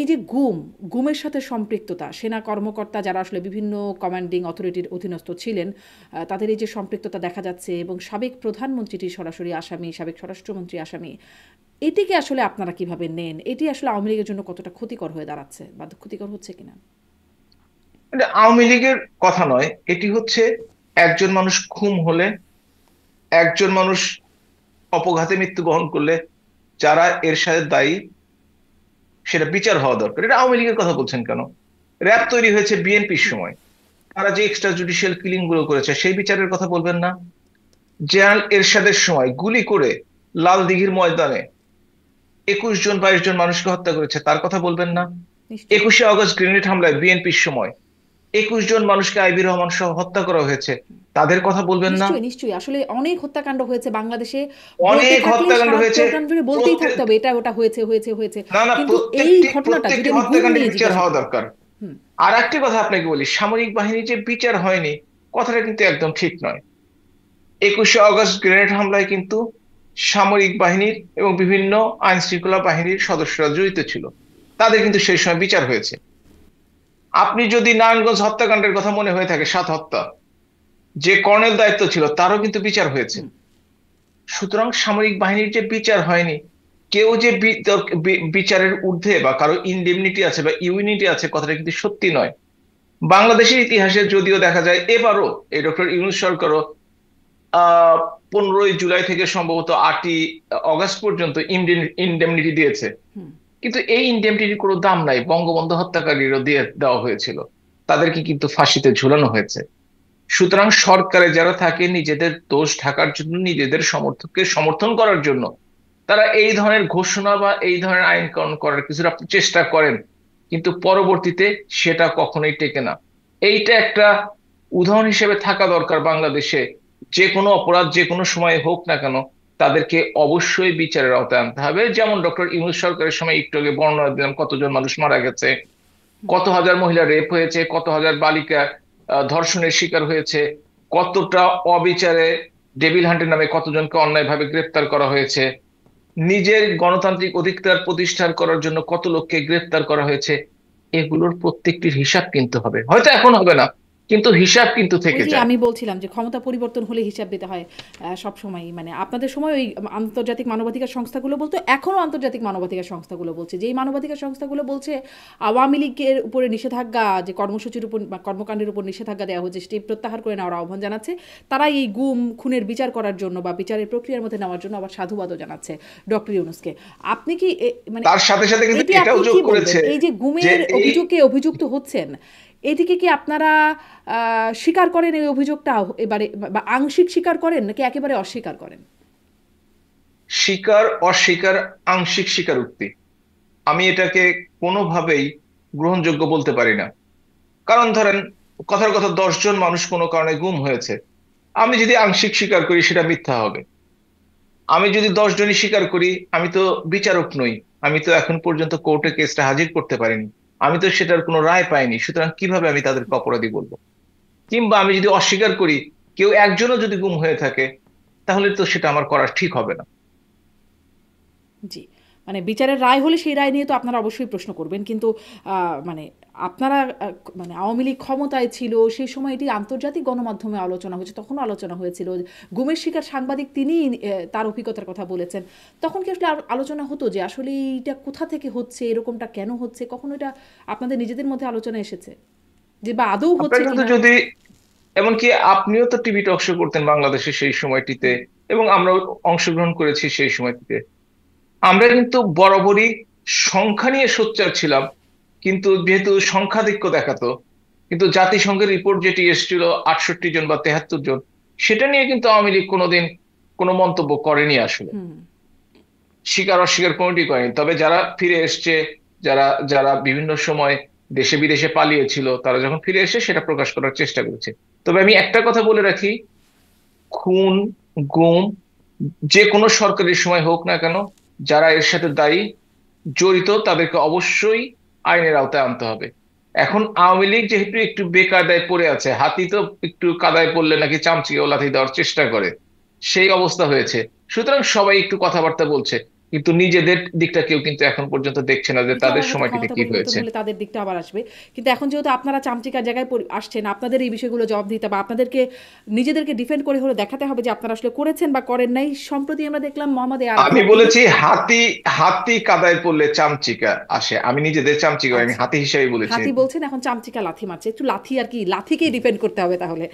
এই যে গুমের সাথে সম্পৃক্ততা, সেনা কর্মকর্তা যারা আসলে বিভিন্ন কমান্ডিং অথরিটির অধীনস্থ ছিলেন, তাদের এই যে সম্পৃক্ততা দেখা যাচ্ছে এবং সাবেক প্রধানমন্ত্রীটি সরাসরি আসামি, সাবেক স্বরাষ্ট্রমন্ত্রী আসামি, এটিকে আসলে আপনারা কিভাবে নেন? এটি আসলে আওয়ামী লীগের জন্য কতটা ক্ষতিকর হয়ে দাঁড়াচ্ছে বা ক্ষতিকর হচ্ছে কিনা? এটা আওয়ামী লীগের কথা নয়, এটি হচ্ছে একজন মানুষ খুন হলে, একজন মানুষ অপঘাতে মৃত্যুবরণ করলে যারা এর সাথে দায়ী সেটা বিচার হওয়া দরকার। এটা আওয়ামী লীগের কথা বলছেন কেন? র্যাব তৈরি হয়েছে বিএনপির সময়, তারা যে এক্সট্রা জুডিশিয়াল কিলিং গুলো করেছে সেই বিচারের কথা বলবেন না? জেনারেল এরশাদের সময় গুলি করে লাল দিঘির ময়দানে 21 জন 22 জন মানুষকে হত্যা করেছে, তার কথা বলবেন না? নিশ্চয়ই। 21শে আগস্ট গ্রেনেড হামলায় বিএনপির সময় 21 জন মানুষকে আইবি রহমান সহ হত্যা করা হয়েছে, তাদের কথা বলবেন না? নিশ্চয়ই, নিশ্চয়ই। আসলে অনেক হত্যাকাণ্ড হয়েছে বাংলাদেশে। বলতে অনেক থাকলে হত্যাকাণ্ড সারা হয়েছে। প্রোগ্রাম জুড়ে বলতেই প্রত্যেক থাকতে হবে এটা ওটা হয়েছে, হয়েছে, হয়েছে। না না, কিন্তু এই প্রত্যেকটি ঘটনাটা যদি প্রত্যেকটি আমি গুম হত্যাকাণ্ডের নিয়ে বিচার জিজ্ঞাসা হওয়া করি। দরকার। হুম। আর একটি কথা আপনাকে বলি, সামরিক বাহিনী যে বিচার হয়নি কথাটা কিন্তু একদম ঠিক নয়। 21শে আগস্ট গ্রেনেড হামলায় কিন্তু সামরিক বাহিনীর এবং বিভিন্ন আইন শৃঙ্খলা বাহিনীর সদস্যরা জড়িত ছিল, তাদের কিন্তু সেই সময় বিচার হয়েছে। আপনি যদি নারায়ণগঞ্জ হত্যাকাণ্ডের কথা মনে হয়ে থাকে, 7 হত্যা, যে কর্নেল দায়িত্ব ছিল তারও কিন্তু বিচার হয়েছে। হুম। সুতরাং সামরিক বাহিনীর যে বিচার হয়নি, কেউ যে বিচারের ঊর্ধ্বে বা কারো ইনডেমনিটি আছে বা ইউনিটি আছে, কথাটা কিন্তু সত্যি নয়। বাংলাদেশের ইতিহাসে যদিও দেখা যায় এবারও এই ডক্টর ইউনূস সরকারও 15ই জুলাই থেকে সম্ভবত 8ই আগস্ট পর্যন্ত ইনডেমনিটি দিয়েছে, হুম। কিন্তু এই ইনডেমনিটির কোনো দাম নাই। বঙ্গবন্ধু হত্যাকারীরও দিয়ে দেওয়া হয়েছিল, তাদেরকে কিন্তু ফাঁসিতে ঝুলানো হয়েছে। সুতরাং সরকারে যারা থাকে নিজেদের দোষ ঢাকার জন্য, নিজেদের সমর্থককে সমর্থন করার জন্য তারা এই ধরনের ঘোষণা বা এই ধরনের আইন কানুন করার কিছুটা চেষ্টা করেন, কিন্তু পরবর্তীতে সেটা কখনোই টেকে না। এইটা একটা উদাহরণ হিসেবে থাকা দরকার বাংলাদেশে। যে কোনো অপরাধ যে কোনো সময় হোক না কেন, তাদেরকে অবশ্যই বিচারের আওতায় আনতে হবে। যেমন ডক্টর ইউনূস সরকারের সময় একটু আগে বর্ণনা দিলাম কতজন মানুষ মারা গেছে, কত হাজার মহিলা রেপ হয়েছে, কত হাজার বালিকা ধর্ষণের শিকার হয়েছে, কতটা অবিচারে ডেভিল হান্টের নামে কতজনকে অন্যায়ভাবে গ্রেপ্তার করা হয়েছে, নিজের গণতান্ত্রিক অধিকার প্রতিষ্ঠা করার জন্য কত লোককে গ্রেপ্তার করা হয়েছে। এগুলোর প্রত্যেকটির হিসাব কিন্তু হবে, হয়তো এখন হবে না, কিন্তু হিসাব কিন্তু ওই থেকে যে যায়। আমি বলছিলাম যে ক্ষমতা পরিবর্তন হলে হিসাব দিতে হয়। সবসময় মানে আপনাদের সময় ওই আন্তর্জাতিক মানবাধিকার সংস্থাগুলো বলতো, এখনও আন্তর্জাতিক মানবাধিকার সংস্থাগুলো বলছে, যেই মানবাধিকার সংস্থাগুলো বলছে আওয়ামী লীগের উপরে নিষেধাজ্ঞা, যে কর্মসূচির উপর বা কর্মকাণ্ডের উপর নিষেধাজ্ঞা দেওয়া হচ্ছে সেটি প্রত্যাহার করে নেওয়ার আহ্বান জানাচ্ছে। তারা এই গুম খুনের বিচার করার জন্য বা বিচারের প্রক্রিয়ার মধ্যে নেওয়ার জন্য আবার সাধুবাদও জানাচ্ছে ডক্টর ইউনুসকে। আপনি কি মানে তার সাথে সাথে কিন্তু এটি এটাও আপনি যোগ কি বলবেন? করেছে এই যে যে গুমের এই অভিযোগে অভিযুক্ত হচ্ছেন, এদিকে কি আপনারা স্বীকার করেন এই অভিযোগটা এবারে, বা আংশিক স্বীকার করেন নাকি একেবারে অস্বীকার করেন? স্বীকার অস্বীকার, আংশিক স্বীকারোক্তি, আমি এটাকে কোনোভাবেই গ্রহণযোগ্য বলতে পারি না। কারণ ধরেন, কথার কথা, 10 জন মানুষ কোনো কারণে গুম হয়েছে, আমি যদি আংশিক স্বীকার করি সেটা মিথ্যা হবে। আমি যদি 10 জনই স্বীকার করি, আমি তো বিচারক নই, আমি তো এখন পর্যন্ত কোর্টে কেসটা হাজির করতে পারিনি, আমি তো সেটার কোনো রায় পাইনি, সুতরাং কিভাবে আমি তাদেরকে অপরাধী বলবো? কিংবা আমি যদি অস্বীকার করি, কেউ একজনও যদি গুম হয়ে থাকে, তাহলে তো সেটা আমার করা ঠিক হবে না। জি। মানে বিচারের রায় হলে সেই রায় নিয়ে তো আপনারা অবশ্যই প্রশ্ন করবেন। কিন্তু মানে আপনারা মানে আওয়ামী লীগ ক্ষমতায় ছিল, সেই সময় এটি আন্তর্জাতিক গণমাধ্যমে আলোচনা হয়েছে, তখনও আলোচনা হয়েছিল। গুমের শিকার সাংবাদিক তিনিই তার অভিজ্ঞতার কথা বলেছেন। তখন কি আসলে আলোচনা হতো যে আসলে এইটা কোথা থেকে হচ্ছে, এরকমটা কেন হচ্ছে? কখনো এটা আপনাদের নিজেদের মধ্যে আলোচনা এসেছে? যে বা আদৌ আপনার হচ্ছে কিন্তু কিনা? যদি, এমনকি আপনিও তো টিভি টক শো করতেন বাংলাদেশে সেই সময়টিতে, হুম। এবং আমরাও অংশগ্রহণ করেছি সেই সময়টিতে। আমরা কিন্তু বরাবরই সংখ্যা নিয়ে সোচ্চার ছিলাম, কিন্তু যেহেতু সংখ্যাধিক্য দেখাতো, কিন্তু জাতিসংঘের রিপোর্ট যেটি এসেছিল 68 জন বা 73 জন, সেটা নিয়ে কিন্তু আওয়ামী লীগ কোনোদিন কোনো মন্তব্য করেনি আসলে। হুম। স্বীকার অস্বীকার কোনোটি করেনি। তবে যারা ফিরে এসছে, যারা যারা বিভিন্ন সময় দেশে বিদেশে পালিয়েছিল, তারা যখন ফিরে এসে সেটা প্রকাশ করার চেষ্টা করেছে। তবে আমি একটা কথা বলে রাখি, খুন, গুম, যে কোনো সরকারের সময় হোক না কেন, যারা এর সাথে দায়ী, জড়িত, তাদেরকে অবশ্যই আইনের আওতায় আনতে হবে। এখন আওয়ামী লীগ যেহেতু একটু বেকায়দায় পড়ে আছে, হাতি তো একটু কাদায় পড়লে নাকি চামচিকে ও লাথি দেওয়ার চেষ্টা করে, সেই অবস্থা হয়েছে। সুতরাং সবাই একটু কথাবার্তা বলছে, কিন্তু নিজেদের দিকটা কেউ কিন্তু এখন পর্যন্ত দেখছে না যে একটু তাদের আবার হয়তো সময়টিতে ক্ষমতা কি পরিবর্তন হয়েছে। হলে তাদের দিকটা আবার আসবে। কিন্তু এখন যেহেতু আপনারা চামচিকার জায়গায় আসছেন, আপনাদের এই বিষয়গুলো জবাব দিতে বা আপনাদেরকে নিজেদেরকে ডিফেন্ড করে হলে দেখাতে হবে যে আপনারা আসলে করেছেন বা করেন নাই। সম্প্রতি আমরা দেখলাম মোহাম্মদ এ আরাফাত আমি আপনি বলেছি হাতি, হাতি কাদায় পড়লে চামচিকা আসে, আমি নিজেদের চামচিকা, আমি আচ্ছা, হাতি হিসাবে বলেছি। হাতি বলছেন, এখন চামচিকা লাথি মারছে। একটু লাথি আর কি, লাথিকেই ডিফেন্ড করতে হবে তাহলে।